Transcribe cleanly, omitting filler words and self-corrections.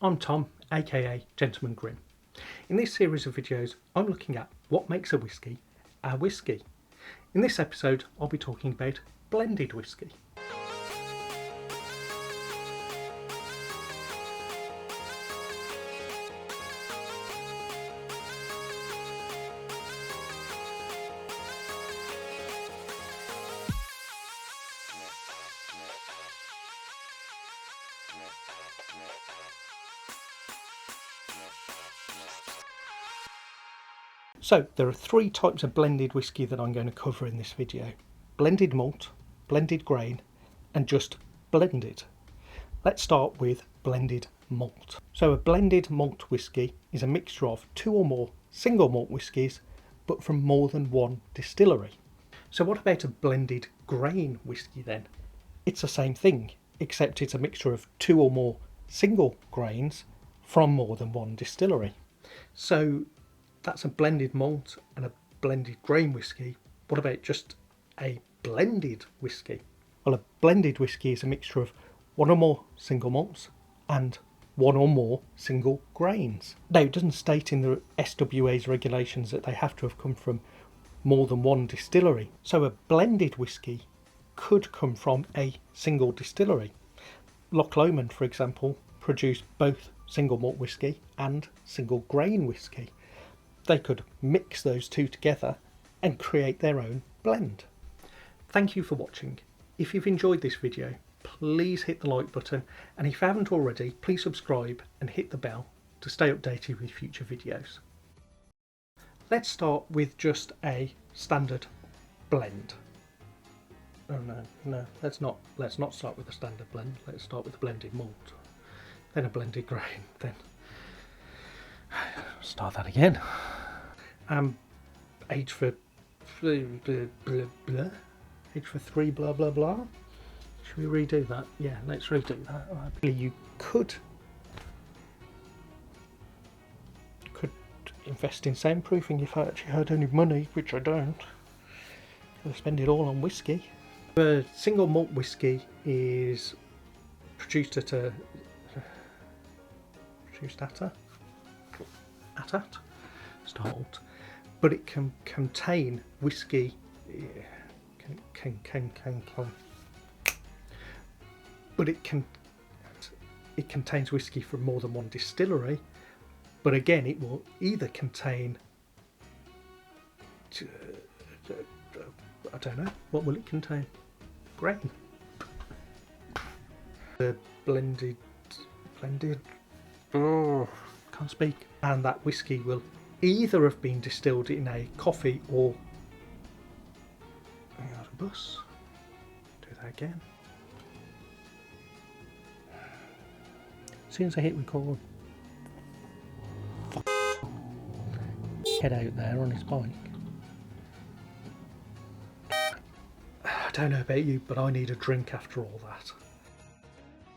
I'm Tom, aka Gentleman Grimm. In this series of videos, I'm looking at what makes a whisky. In this episode, I'll be talking about blended whisky. So there are three types of blended whisky that I'm going to cover in this video. Blended malt, blended grain, and just blended. Let's start with blended malt. So a blended malt whisky is a mixture of two or more single malt whiskies, but from more than one distillery. So what about a blended grain whisky then? It's the same thing, except it's a mixture of two or more single grains from more than one distillery. So that's a blended malt and a blended grain whisky. What about just a blended whisky? Well, a blended whisky is a mixture of one or more single malts and one or more single grains. Now, it doesn't state in the SWA's regulations that they have to have come from more than one distillery. So a blended whisky could come from a single distillery. Loch Lomond, for example, produced both single malt whisky and single grain whisky. They could mix those two together and create their own blend. Thank you for watching. If you've enjoyed this video, please hit the like button, and if you haven't already, please subscribe and hit the bell to stay updated with future videos. Let's start with just a standard blend. Oh no, let's not start with a standard blend. Let's start with a blended malt, then a blended grain, then start that again. Age for three, blah blah blah. Should we redo that? Yeah, let's redo that. You could invest in soundproofing if I actually had any money, which I don't. I'll spend it all on whiskey. A single malt whiskey is produced at but it can contain whiskey. But it contains whiskey from more than one distillery. But again, it will either contain, I don't know, what will it contain? Grain. The blended. Oh, can't speak. And that whiskey will either have been distilled in a coffee or. Hang on, a bus. Do that again. As soon as I hit record, head out there on his bike. I don't know about you, but I need a drink after all that.